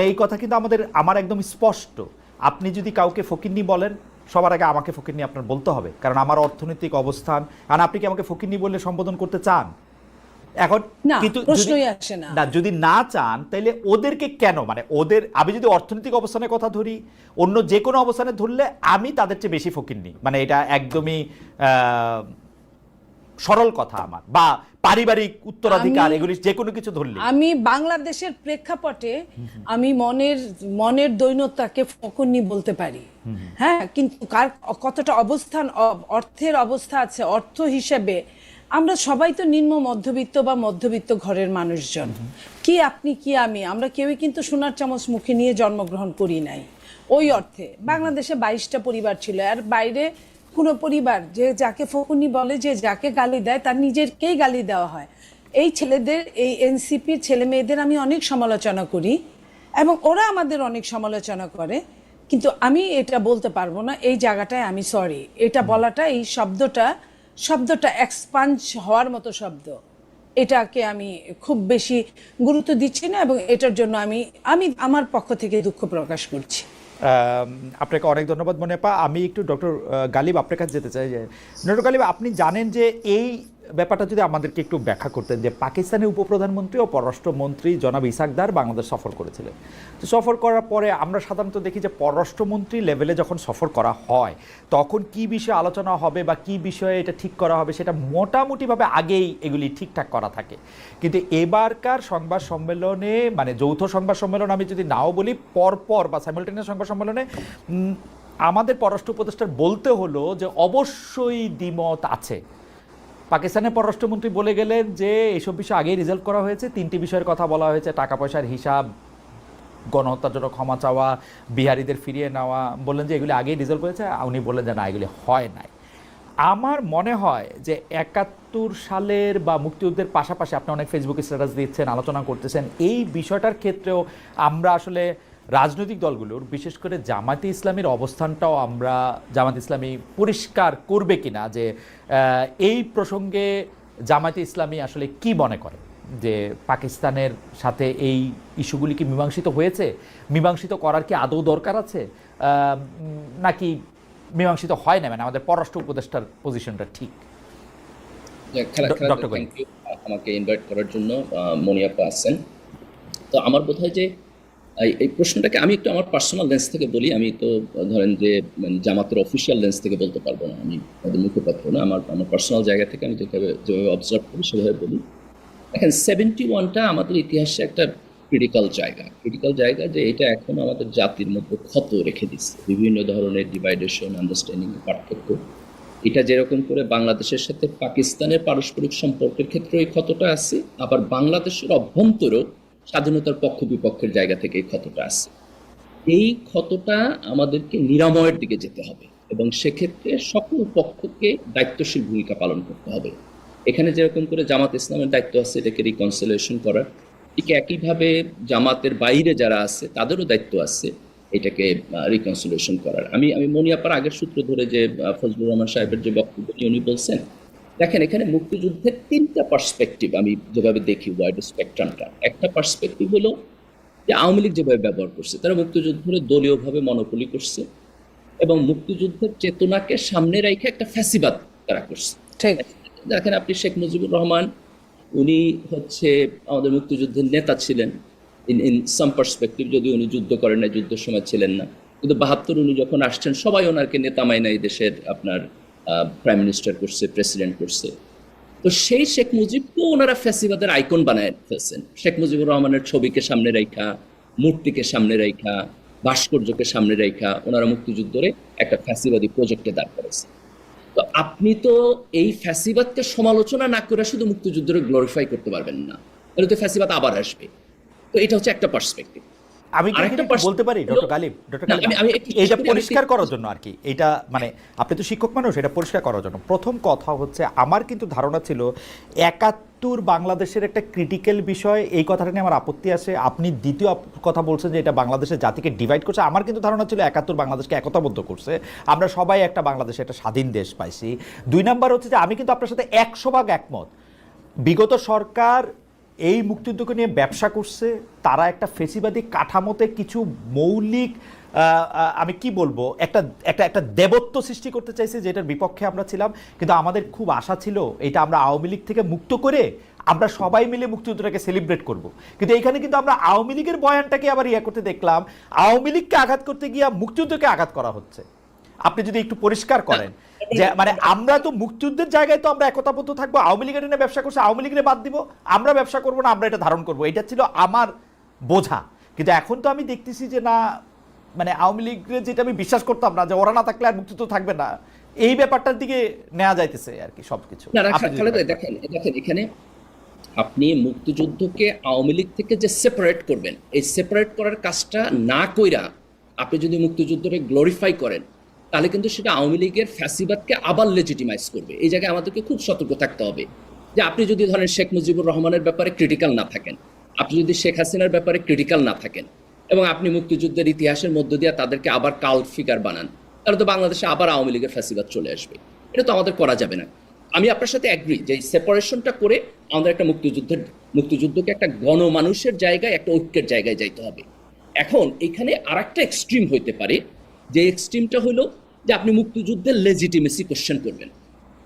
এই কথা কিন্তু আমার একদম স্পষ্ট। আপনি যদি কাউকে ফকিন্নি বলেন, সবার আগে আমাকে ফকিন্নি আপনার বলতে হবে, কারণ আমার অর্থনৈতিক অবস্থান। কারণ আপনি কি আমাকে ফকিন্নি বললে সম্বোধন করতে চান? এখন না, কিন্তু প্রশ্নই আসে না। যদি না চান তাহলে ওদেরকে কেন, মানে ওদের, আমি যদি অর্থনৈতিক অবস্থানের কথা ধরি, অন্য যে কোনো অবস্থানে ধরলে আমি তাদের চেয়ে বেশি ফকিন্নি, মানে এটা একদমই সরল কথা আমার, বা পারিবারিক উত্তরাধিকার, এগুলি যে কোনো কিছু ধরলে। আমি বাংলাদেশের প্রেক্ষাপটে আমি মনের দৈন্যতাকে ফকুন্নি বলতে পারি, হ্যাঁ, কিন্তু কার কতটা অবস্থান, অর্থের অবস্থা আছে, অর্থ হিসেবে আমরা সবাই তো নিম্ন মধ্যবিত্ত বা মধ্যবিত্ত ঘরের মানুষজন। কি আপনি কি আমরা কেউই কিন্তু সোনার চামচ মুখে নিয়ে জন্মগ্রহণ করি নাই। ওই অর্থে বাংলাদেশে 22টা পরিবার ছিল, আর বাইরে কোনো পরিবার যে যাকে ফকুনি বলে, যে যাকে গালি দেয় তার নিজেরকেই গালি দেওয়া হয়। এই ছেলেদের, এই এনসিপির ছেলে মেয়েদের আমি অনেক সমালোচনা করি এবং ওরা আমাদের অনেক সমালোচনা করে, কিন্তু আমি এটা বলতে পারবো না। এই জায়গাটায় আমি সরি, এটা বলাটা, এই শব্দটা এক্সপাঞ্জ হওয়ার মতো শব্দ, এটাকে আমি খুব বেশি গুরুত্ব দিচ্ছি না এবং এটার জন্য আমি আমার পক্ষ থেকে দুঃখ প্রকাশ করছি। আপনাকে অনেক ধন্যবাদ মনিয়াপা। আমি একটু ডক্টর গালিব আপনার কাছে যেতে চাই। যে ডক্টর গালিব, আপনি জানেন যে এই ব্যাপারটা যদি আমাদেরকে একটু ব্যাখ্যা করতেন, যে পাকিস্তানের উপপ্রধানমন্ত্রী ও পররাষ্ট্রমন্ত্রী জনাব ইসাক দার বাংলাদেশ সফর করেছিলেন। তো সফর করার পরে আমরা সাধারণত দেখি যে পররাষ্ট্রমন্ত্রী লেভেলে যখন সফর করা হয় তখন কি বিষয়ে আলোচনা হবে বা কি বিষয়ে এটা ঠিক করা হবে সেটা মোটামুটিভাবে আগেই এগুলি ঠিকঠাক করা থাকে। কিন্তু এবারকার সংবাদ সম্মেলনে, মানে যৌথ সংবাদ সম্মেলন আমি যদি নাও বলি, পরপর বা সাইমালটেনিয়াস সংবাদ সম্মেলনে আমাদের পররাষ্ট্র উপদেষ্টার বলতে হলো যে অবশ্যই দ্বিমত আছে। পাকিস্তানের পররাষ্ট্রমন্ত্রী বলে গেলেন যে এইসব বিষয় আগেই রিজলভ করা হয়েছে, 3টি বিষয়ের কথা বলা হয়েছে: টাকা পয়সার হিসাব, গণহত্যার জন্য ক্ষমা চাওয়া, বিহারিদের ফিরিয়ে নেওয়া। বললেন যে এগুলি আগেই রিজলভ হয়েছে। উনি বললেন যে না, এগুলি হয় নাই। আমার মনে হয় যে 71 সালের বা মুক্তিযুদ্ধের পাশাপাশি আপনি অনেক ফেসবুকে স্ট্যাটাস দিচ্ছেন, আলোচনা করতেছেন, এই বিষয়টার ক্ষেত্রেও আমরা আসলে রাজনৈতিক দলগুলোর, বিশেষ করে জামায়াতে ইসলামীর অবস্থানটাও আমরা, জামায়াত ইসলামী পরিষ্কার করবে কিনা যে এই প্রসঙ্গে জামায়াতে ইসলামী আসলে কি মনে করে, যে পাকিস্তানের সাথে এই ইস্যুগুলি কি মীমাংসিত হয়েছে, মীমাংসিত করার কি আদৌ দরকার আছে, নাকি মীমাংসিত হয় না, মানে আমাদের পররাষ্ট্র উপদেষ্টার পজিশনটা ঠিক? ডক্টর থ্যাংক ইউ আমাকে ইনভাইট করার জন্য। মনিয়াপা আছেন। তো আমার বোধ হয় যে এই প্রশ্নটাকে আমি একটু আমার পার্সোনাল লেন্স থেকে বলি। আমি তো ধরেন যে জামাতের অফিসিয়াল লেন্স থেকে বলতে পারবো না, আমি তাদের মুখপাত্র না। আমার পার্সোনাল জায়গা থেকে আমি যেভাবে অবজার্ভ করি সেভাবে বলি। দেখেন, 71টা আমাদের ইতিহাসে একটা ক্রিটিক্যাল জায়গা, যে এটা এখন আমাদের জাতির মধ্যে ক্ষত রেখে দিচ্ছে, বিভিন্ন ধরনের ডিভাইডেশন, আন্ডারস্ট্যান্ডিং, পার্থক্য। এটা যেরকম করে বাংলাদেশের সাথে পাকিস্তানের পারস্পরিক সম্পর্কের ক্ষেত্রে এই ক্ষতটা আছে, আবার বাংলাদেশের অভ্যন্তরও স্বাধীনতার পক্ষ বিপক্ষের জায়গা থেকে এই ক্ষতটা আছে। এই ক্ষতটা আমাদেরকে নিরাময়ের দিকে যেতে হবে এবং সেক্ষেত্রে সকল পক্ষকে দায়িত্বশীল ভূমিকা পালন করতে হবে। এখানে যেরকম করে জামাত ইসলামের দায়িত্ব আছে এটাকে রিকনসিলিয়েশন করার, ঠিক একইভাবে জামাতের বাইরে যারা আছে তাদেরও দায়িত্ব আছে এটাকে রিকনসিলিয়েশন করার। আমি মনিয়াপার আগের সূত্র ধরে যে ফজলুর রহমান সাহেবের যে বক্তব্য উনি বলছেন, দেখেন এখানে মুক্তিযুদ্ধের 3টা পার্সপেক্টিভ আমি যেভাবে দেখি, ওয়াইড স্পেকট্রামটা। একটা পার্সপেক্টিভ হলো যে আওয়ামী লীগ যেভাবে ব্যবহার করছে, তারা মুক্তিযুদ্ধের দলীয়ভাবে মনোপলি করছে এবং মুক্তিযুদ্ধের চেতনাকে সামনে রেখে একটা ফ্যাসিবাদ তারা করছে। দেখেন, আপনি শেখ মুজিবুর রহমান, উনি হচ্ছে আমাদের মুক্তিযুদ্ধের নেতা ছিলেন ইন সাম পার্সপেক্টিভ, যদি উনি যুদ্ধ করেন না, যুদ্ধের সময় ছিলেন না, কিন্তু 72 উনি যখন আসছেন সবাই ওনাকে নেতা মাইনা এই দেশের আপনার প্রাইম মিনিস্টার করছে, প্রেসিডেন্ট করছে। তো সেই শেখ মুজিবকেও ওনারা ফ্যাসিবাদের আইকন বানায় ফেলছেন। শেখ মুজিবুর রহমানের ছবিকে সামনে রাখা, মূর্তিকে সামনে রাখা, ভাস্কর্যকে সামনে রাখা ওনারা মুক্তিযুদ্ধরে একটা ফ্যাসিবাদী প্রজেক্টে দাঁড় করেছে। তো আপনি তো এই ফ্যাসিবাদকে সমালোচনা না করে শুধু মুক্তিযুদ্ধরে গ্লোরিফাই করতে পারবেন না, তাহলে তো ফ্যাসিবাদ আবার আসবে। তো এটা হচ্ছে একটা পার্সপেক্টিভ। আমি বলতে পারি ডক্টর গালিব, এটা পরিষ্কার করার জন্য আর কি, এটা মানে আপনি তো শিক্ষক মানুষ, এটা পরিষ্কার করার জন্য প্রথম কথা হচ্ছে, আমার কিন্তু ধারণা ছিল 71 বাংলাদেশের একটা ক্রিটিক্যাল বিষয়, এই কথাটা নিয়ে আমার আপত্তি আছে। আপনি দ্বিতীয় কথা বলছেন যে এটা বাংলাদেশের জাতিকে ডিভাইড করছে, আমার কিন্তু ধারণা ছিল 71 বাংলাদেশকে একতাবদ্ধ করছে, আমরা সবাই একটা বাংলাদেশে একটা স্বাধীন দেশ পাইছি। 2 নাম্বার হচ্ছে যে আমি কিন্তু আপনার সাথে 100% একমত, বিগত সরকার এই মুক্তিযুদ্ধকে নিয়ে ব্যবসা করছে, তারা একটা ফেসিবাদী কাঠামোতে কিছু মৌলিক আমি কি বলবো একটা একটা একটা দেবত্ব সৃষ্টি করতে চাইছে, যেটার বিপক্ষে আমরা ছিলাম। কিন্তু আমাদের খুব আশা ছিল এটা আমরা আওয়ামী লীগ থেকে মুক্ত করে আমরা সবাই মিলে মুক্তিযুদ্ধটাকে সেলিব্রেট করব। কিন্তু এইখানে কিন্তু আমরা আওয়ামী লীগের বয়ানটাকে আবার ইয়া করতে দেখলাম, আওয়ামী লীগকে আঘাত করতে গিয়ে মুক্তিযুদ্ধকে আঘাত করা হচ্ছে। আপনি যদি একটু পরিষ্কার করেন যে মানে আমরা তো মুক্তিযুদ্ধের জায়গায় তো আমরা একতাবদ্ধ থাকবো, আওয়ামী লীগের নিয়ে ব্যবসা করছে আওয়ামী লীগের বাদ দিব, আমরা ব্যবসা করবো না, আমরা এটা ধারণ করবো, এটা ছিল আমার বোঝা। কিন্তু এখন তো আমি দেখতেছি যে না, মানে আওয়ামী লীগের যেটা আমি বিশ্বাস করতাম না যে ওরা না থাকলে আর মুক্তিযুদ্ধ থাকবে না, এই ব্যাপারটার দিকে নেওয়া যাইতেছে আর কি সবকিছু। দেখেন এখানে আপনি মুক্তিযুদ্ধকে আওয়ামী লীগ থেকে যে সেপারেট করবেন, এই সেপারেট করার কাজটা না কইরা আপনি যদি মুক্তিযুদ্ধকে গ্লোরিফাই করেন, তাহলে কিন্তু সেটা আওয়ামী লীগের ফ্যাসিবাদকে আবার লেজিটিমাইজ করবে। এই জায়গায় আমাদেরকে খুব সতর্ক থাকতে হবে যে আপনি যদি ধরেন শেখ মুজিবুর রহমানের ব্যাপারে ক্রিটিক্যাল না থাকেন, আপনি যদি শেখ হাসিনার ব্যাপারে ক্রিটিক্যাল না থাকেন, এবং আপনি মুক্তিযুদ্ধের ইতিহাসের মধ্য দিয়ে তাদেরকে আবার কাল্ট ফিগার বানান, তাহলে তো বাংলাদেশে আবার আওয়ামী লীগের ফ্যাসিবাদ চলে আসবে। এটা তো আমাদের করা যাবে না। আমি আপনার সাথে অ্যাগ্রি যে এই সেপারেশনটা করে আমাদের একটা মুক্তিযুদ্ধকে একটা গণমানুষের জায়গায়, একটা ঐক্যের জায়গায় যাইতে হবে। এখন এখানে আর একটা এক্সট্রিম হইতে পারে, যে এক্সট্রিমটা হলো যে আপনি মুক্তিযুদ্ধের লেজিটিমেসি কোশ্চেন করবেন,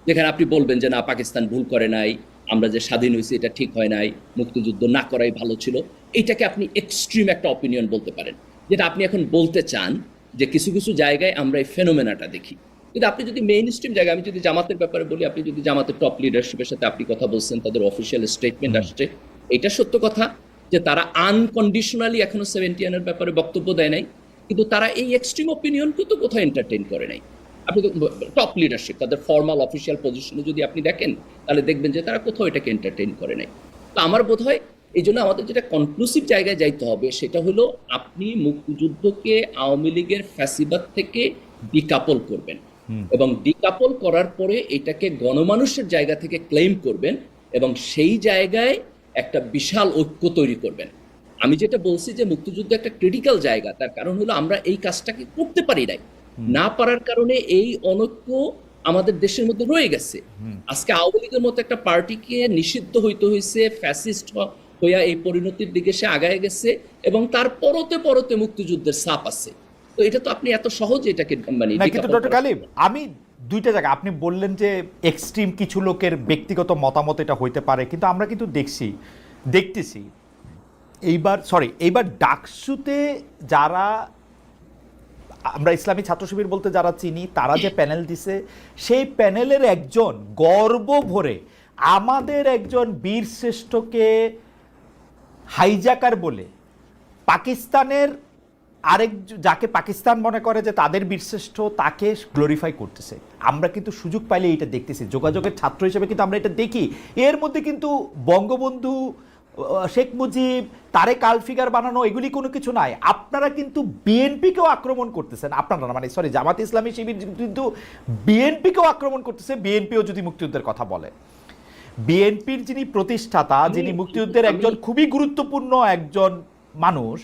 যেখানে আপনি বলবেন যে না, পাকিস্তান ভুল করে নাই, আমরা যে স্বাধীন হয়েছি এটা ঠিক হয় নাই, মুক্তিযুদ্ধ না করাই ভালো ছিল। এইটাকে আপনি এক্সট্রিম একটা অপিনিয়ন বলতে পারেন, যেটা আপনি এখন বলতে চান যে কিছু কিছু জায়গায় আমরা এই ফেনোমেনাটা দেখি। কিন্তু আপনি যদি মেইন স্ট্রিম জায়গায়, আমি যদি জামাতের ব্যাপারে বলি, আপনি যদি জামাতের টপ লিডারশিপের সাথে আপনি কথা বলছেন, তাদের অফিসিয়াল স্টেটমেন্ট আসছে, এটা সত্য কথা যে তারা আনকন্ডিশনালি এখনো 71 এর ব্যাপারে বক্তব্য দেয় নাই, কিন্তু তারা এই এক্সট্রিম অপিনিয়নকে তো কোথাও এন্টারটেইন করে নাই। আপনি তো টপ লিডারশিপ তাদের ফর্মাল অফিসিয়াল পজিশনে যদি আপনি দেখেন, তাহলে দেখবেন যে তারা কোথাও এটাকে এন্টারটেইন করে নাই। তো আমার বোধ হয় এই জন্য আমাদের যেটা কনক্লুসিভ জায়গায় যাইতে হবে, সেটা হলো আপনি মুক্তিযুদ্ধকে আওয়ামী লীগের ফ্যাসিবাদ থেকে ডিকাপল করবেন, এবং ডিকাপল করার পরে এটাকে গণমানুষের জায়গা থেকে ক্লেম করবেন, এবং সেই জায়গায় একটা বিশাল ঐক্য তৈরি করবেন। আমি যেটা বলছি যে মুক্তিযুদ্ধ একটা ক্রিটিক্যাল জায়গা, তার কারণ হলো আমরা এই কাজটাকে করতে পারি নাই, না পারার কারণে এই অনৈক্য আমাদের দেশের মধ্যে রয়ে গেছে। আজকে আওয়ামী লীগের মতো একটা পার্টিকে নিষিদ্ধ হইতে হয়েছে, ফ্যাসিস্ট হইয়া এই পরিণতির দিকে সে আগায় গেছে, এবং তার পরতে পরতে মুক্তিযুদ্ধের ছাপ আছে। তো এটা তো আপনি এত সহজে এটাকে মানে কিন্তু ডক্টর গালিব, আমি দুইটা জায়গা আপনি বললেন যে এক্সট্রিম কিছু লোকের ব্যক্তিগত মতামত এটা হইতে পারে, কিন্তু আমরা কিন্তু দেখতেছি এইবার ডাকসুতে যারা আমরা ইসলামী ছাত্র শিবির বলতে যারা চিনি, তারা যে প্যানেল দিছে, সেই প্যানেলের একজন গর্ব ভরে আমাদের একজন বীর শ্রেষ্ঠকে হাইজাকার বলে পাকিস্তানের আরেক যাকে পাকিস্তান মনে করে যে তাদের বীরশ্রেষ্ঠ, তাকে গ্লোরিফাই করতেছে। আমরা কিন্তু সুযোগ পাইলে এটা দেখতেছি, যোগাযোগের ছাত্র হিসেবে কিন্তু আমরা এটা দেখি। এর মধ্যে কিন্তু বঙ্গবন্ধু, শেখ মুজিব, তারেক আলফিগার বানানো এগুলি কোনো কিছু নাই। আপনারা কিন্তু বিএনপিকেও আক্রমণ করতেছেন, আপনারা মানে সরি জামাত ইসলামী শিবির কিন্তু বিএনপিকেও আক্রমণ করতেছে। বিএনপিও যদি মুক্তিযুদ্ধের কথা বলে, বিএনপির যিনি প্রতিষ্ঠাতা, যিনি মুক্তিযুদ্ধের একজন খুবই গুরুত্বপূর্ণ একজন মানুষ,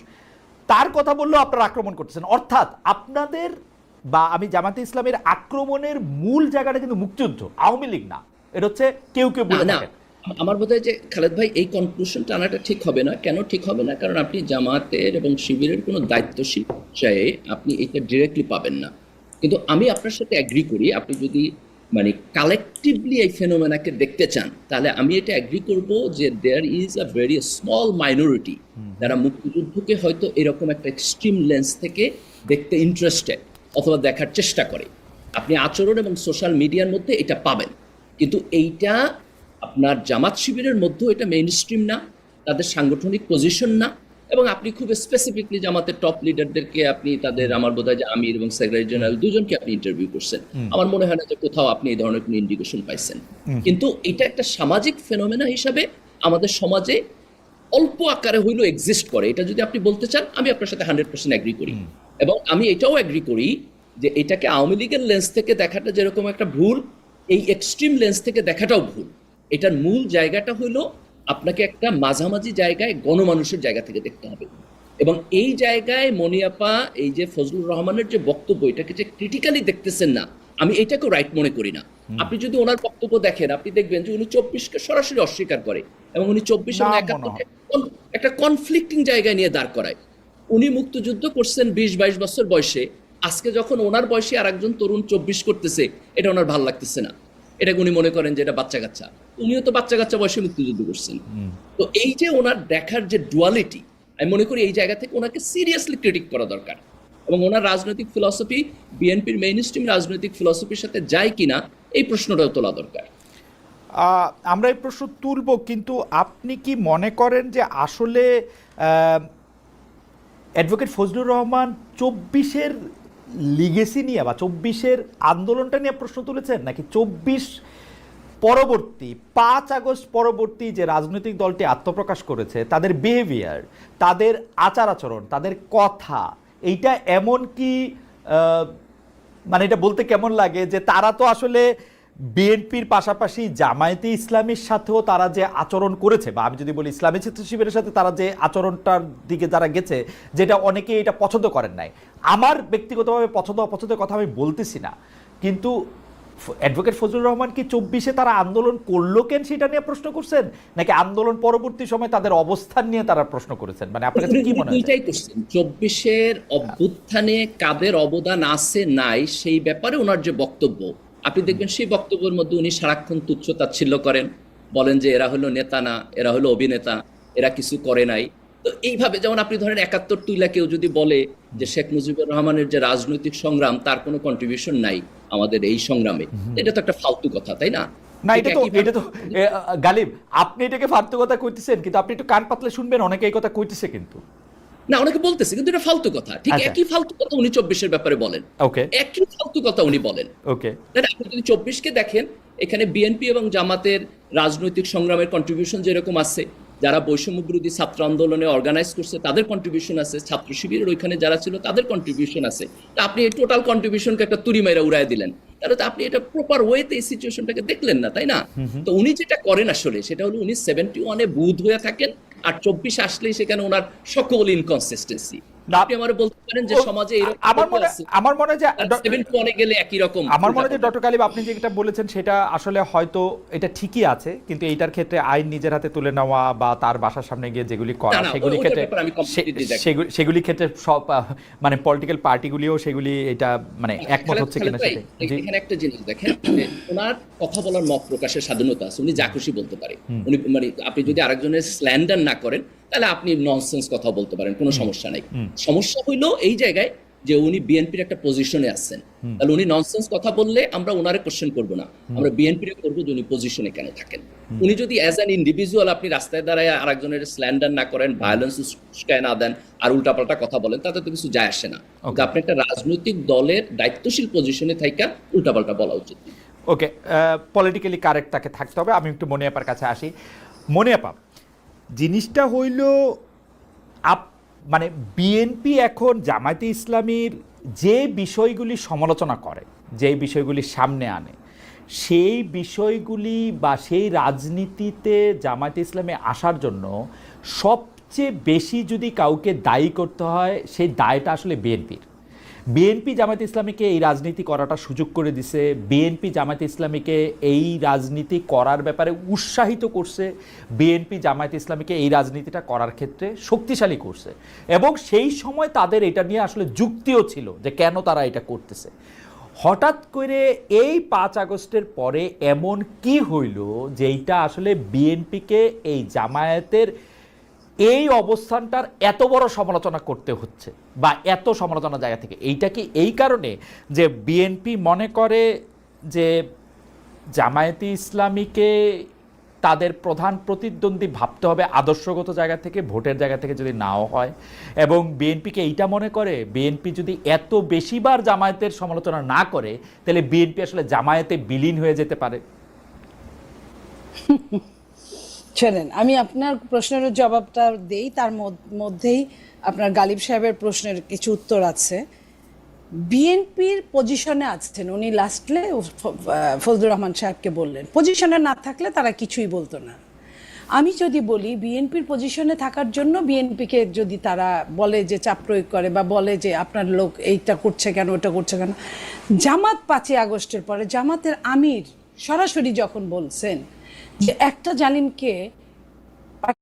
তার কথা বললেও আপনারা আক্রমণ করতেছেন। অর্থাৎ আপনাদের বা আমি জামাতে ইসলামের আক্রমণের মূল জায়গাটা কিন্তু মুক্তিযুদ্ধ, আওয়ামী লীগ না। এটা হচ্ছে কেউ বলে না। আমার বোধ হয় যে খালেদ ভাই, এই কনক্লুশনটা আনাটা ঠিক হবে না। কেন ঠিক হবে না? কারণ আপনি জামাতের এবং শিবিরের কোনো দায়িত্বশীল চায়ে আপনি এটা ডিরেক্টলি পাবেন না। কিন্তু আমি আপনার সাথে অ্যাগ্রি করি, আপনি যদি মানে কালেকটিভলি এই ফেনোমেনাকে দেখতে চান, তাহলে আমি এটা অ্যাগ্রি করব যে there is a very small minority যারা মুক্তিযুদ্ধকে হয়তো এরকম একটা এক্সট্রিম লেন্স থেকে দেখতে ইন্টারেস্টেড অথবা দেখার চেষ্টা করে। আপনি আচরণ এবং সোশ্যাল মিডিয়ার মধ্যে এটা পাবেন, কিন্তু এইটা আপনার জামাত শিবিরের মধ্যেও এটা মেইন স্ট্রিম না, তাদের সাংগঠনিক পজিশন না। এবং আপনি খুব স্পেসিফিকলি জামাতের টপ লিডারদেরকে আপনি তাদের, আমার বোধ হয় যে আমির এবং সেক্রেটারি জেনারেল দুজনকে আপনি ইন্টারভিউ করছেন, আমার মনে হয় না যে কোথাও আপনি এই ধরনের কোনো ইন্ডিকেশন পাইছেন। কিন্তু এটা একটা সামাজিক ফেনোমেনা হিসাবে আমাদের সমাজে অল্প আকারে হইলেও এক্সিস্ট করে। এটা যদি আপনি বলতে চান, আমি আপনার সাথে 100% অ্যাগ্রি করি। এবং আমি এটাও অ্যাগ্রি করি যে এটাকে আওয়ামী লীগের লেন্স থেকে দেখাটা যেরকম একটা ভুল, এই এক্সট্রিম লেন্স থেকে দেখাটাও ভুল। এটার মূল জায়গাটা হলো আপনাকে একটা মাঝামাঝি জায়গায় গণমানুষের জায়গা থেকে দেখতে হবে। এবং এই জায়গায় মনিয়াপা এই যে ফজলুর রহমানের যে বক্তব্য, এটাকে যে ক্রিটিক্যালি দেখতেছেন না, আমি এটাকেও রাইট মনে করি না। আপনি যদি ওনার বক্তব্য দেখেন, আপনি দেখবেন যে উনি 24কে সরাসরি অস্বীকার করে, এবং উনি 24 এবং না 71 মনে হয়। একটা কনফ্লিক্টিং জায়গায় নিয়ে দাঁড় করায়। উনি মুক্তিযুদ্ধ করছেন 20-22 বছর বয়সে, আজকে যখন ওনার বয়সে আরেকজন তরুণ 24 করতেছে, এটা ওনার ভালো লাগতেছে না, এটাকে উনি মনে করেন যে এটা বাচ্চা কাচ্চা। উনিও তো বাচ্চা কাচ্চা বয়সে মুক্তিযুদ্ধ করছেন। তো এই যে ওনার দেখার যে ডুয়ালিটি, আমি মনে করি এই জায়গা থেকে ওনাকে সিরিয়াসলি ক্রিটিক করা দরকার, এবং ওনার রাজনৈতিক ফিলসফি বিএনপির মেইন স্ট্রিম রাজনৈতিক ফিলসফির সাথে যায় কিনা এই প্রশ্নটাও তোলা দরকার। আমরা এই প্রশ্ন তুলব, কিন্তু আপনি কি মনে করেন যে আসলে অ্যাডভোকেট ফজলুর রহমান 24-এর লিগেসি নিয়ে বা 24-এর আন্দোলনটা নিয়ে প্রশ্ন তুলেছেন, নাকি 24 পরবর্তী 5 আগস্ট পরবর্তী যে রাজনৈতিক দলটি আত্মপ্রকাশ করেছে তাদের বিহেভিয়ার, তাদের আচার আচরণ, তাদের কথা, এইটা এমন কি মানে এটা বলতে কেমন লাগে যে তারা তো আসলে বিএনপির পাশাপাশি জামায়াতে ইসলামীর সাথেও তারা যে আচরণ করেছে, বা আমি যদি বলি ইসলামী ছাত্র শিবিরের সাথে তারা যে আচরণটার দিকে যারা গেছে, যেটা অনেকে এটা পছন্দ করেন নাই। আমার ব্যক্তিগতভাবে পছন্দ অপছন্দের কথা আমি বলতেছি না, কিন্তু অ্যাডভোকেট ফজলুর রহমান কি 24-এ তারা আন্দোলন করলো কেন সেটা নিয়ে প্রশ্ন করছেন, নাকি আন্দোলন পরবর্তী সময় তাদের অবস্থান নিয়ে তারা প্রশ্ন করেছেন? মানে আপনার কাছে কি মনে হয়? দুইটাই করছেন। 24-এর অভ্যুত্থানে কাদের অবদান আছে নাই সেই ব্যাপারে ওনার যে বক্তব্য, আপনি দেখবেন সেই বক্তব্যের মধ্যে উনি সারাক্ষণ তুচ্ছ তাচ্ছিল্য করেন, বলেন যে এরা হলো নেতা না, এরা হলো অভিনেতা, এরা কিছু করে নাই। তো এইভাবে যেমন আপনি ধরেন 71 তুইলা কেউ যদি বলে যে শেখ মুজিবুর রহমানের যে রাজনৈতিক সংগ্রাম তার কোনো কন্ট্রিবিউশন নাই আমাদের এই সংগ্রামে, এটা তো একটা ফালতু কথা, তাই না? না, এটা তো গালিব, আপনি এটাকে ফালতু কথা কইতেছেন, কিন্তু আপনি একটু কান পাতলে শুনবেন, অনেকে এই কথা কইতেছে কিন্তু। না, অনেকে বলতেছে, কিন্তু এটা ফালতু কথা। ঠিক একই ফালতু কথা উনি 24-এর ব্যাপারে বলেন, ওকে, একই ফালতু কথা উনি বলেন। ওকে, আপনি যদি 24-কে দেখেন, এখানে বিএনপি এবং জামাতের রাজনৈতিক সংগ্রামের কন্ট্রিবিউশন যেরকম আছে, যারা বৈষম্য বিরোধী ছাত্র আন্দোলনে অর্গানাইজ করছে তাদের কন্ট্রিবিউশন আছে, ছাত্র শিবিরের ওইখানে যারা ছিল তাদের কন্ট্রিবিউশন আছে। তা আপনি এই টোটাল কন্ট্রিবিউশনকে একটা তুড়ি মাইরা উড়াই দিলেন, তাহলে তো আপনি এটা প্রপার ওয়েতে এই সিচুয়েশনটাকে দেখলেন না, তাই না? তো উনি যেটা করেন আসলে সেটা হলো উনি 71-এ বুধ হয়ে থাকেন, আর 24 আসলেই সেখানে ওনার সকল ইনকনসিস্টেন্সি। আপনি আমারে বলতে পারেন যে সমাজে আমার মনে যে 71-এ গেলে একই রকম। আমার মনে হয় ডক্টর গালিব আপনি যেটা বলেছেন সেটা আসলে হয়তো এটা ঠিকই আছে, কিন্তু এইটার ক্ষেত্রে আইন নিজের হাতে তুলে নেওয়া বা তার বাসার সামনে গিয়ে যেগুলি করা সেগুলি ক্ষেত্রে সব মানে পলিটিক্যাল পার্টিগুলিও সেগুলি এটা মানে একমত হচ্ছে কিনা সেটা। এখানে একটা জিনিস দেখেন, ওনার কথা বলার মত প্রকাশের স্বাধীনতা আছে, উনি যা খুশি বলতে পারে। উনি মানে আপনি যদি আরেকজনের স্ল্যান্ডার না করেন তাহলে আপনি ননসেন্স কথা বলতে পারেন, কোনো সমস্যা নাই। সমস্যা হইলো এই জায়গায় যে উনি বিএনপির একটা পজিশনে আছেন, তাহলে উনি ননসেন্স কথা বললে আমরা ওনারে কোশ্চেন করবো না, আমরা বিএনপির করবো যে উনি পজিশনে কেন থাকেন। উনি যদি অ্যাজ অ্যান ইন্ডিভিজুয়াল আপনি রাস্তায় দাঁড়ায় আরেকজনের স্ল্যান্ডার না করেন, ভায়োলেন্স উস্কায় না দেন, আর উল্টাপাল্টা কথা বলেন, তাতে তো কিছু যায় আসে না। আপনি একটা রাজনৈতিক দলের দায়িত্বশীল পজিশনে থাইকা উল্টাপাল্টা বলা উচিত। ওকে, পলিটিক্যালি কারেক্ট তাকে থাকতে হবে। আমি একটু মনিয়াপার কাছে আসি। মনিয়াপা, জিনিসটা হইল মানে বিএনপি এখন জামায়াতে ইসলামীর যে বিষয়গুলি সমালোচনা করে, যে বিষয়গুলি সামনে আনে, সেই বিষয়গুলি বা সেই রাজনীতিতে জামায়াতে ইসলামী আসার জন্য সবচেয়ে বেশি যদি কাউকে দায়ী করতে হয়, সেই দায়টা আসলে বিএনপির। বিএনপি জামায়াতে ইসলামীকে এই রাজনীতি করাটা সুযোগ করে দিছে, বিএনপি জামায়াতে ইসলামীকে এই রাজনীতি করার ব্যাপারে উৎসাহিত করছে, বিএনপি জামায়াতে ইসলামীকে এই রাজনীতিটা করার ক্ষেত্রে শক্তিশালী করছে, এবং সেই সময় তাদের এটা নিয়ে আসলে যুক্তিও ছিল যে কেন তারা এটা করতেছে। হঠাৎ করে এই 5 আগস্টের পরে এমন কি হইল যেইটা আসলে বিএনপিকে এই জামায়াতের এই অবস্থানটার এত বড় সমালোচনা করতে হচ্ছে বা এত সমালোচনা জায়গা থেকে? এইটা কি এই কারণে যে বিএনপি মনে করে যে জামায়াতে ইসলামীকে তাদের প্রধান প্রতিদ্বন্দ্বী ভাবতে হবে আদর্শগত জায়গা থেকে, ভোটের জায়গা থেকে যদি নাও হয়, এবং বিএনপিকে এইটা মনে করে বিএনপি যদি এত বেশিবার জামায়াতের সমালোচনা না করে তাহলে বিএনপি আসলে জামায়াতে বিলীন হয়ে যেতে পারে? শোনেন, আমি আপনার প্রশ্নের জবাবটা দেই, তার মধ্যেই আপনার গালিব সাহেবের প্রশ্নের কিছু উত্তর আছে। বিএনপির পজিশনে আছেন উনি, লাস্টলে ফজলুর রহমান সাহেবকে বললেন পজিশনে না থাকলে তারা কিছুই বলতো না। আমি যদি বলি বিএনপির পজিশনে থাকার জন্য বিএনপিকে যদি তারা বলে যে চাপ প্রয়োগ করে বা বলে যে আপনার লোক এইটা করছে কেন, ওটা করছে কেন, জামাত 5 আগস্টের পরে জামাতের আমির সরাসরি যখন বলছেন যে একটা জালিমকে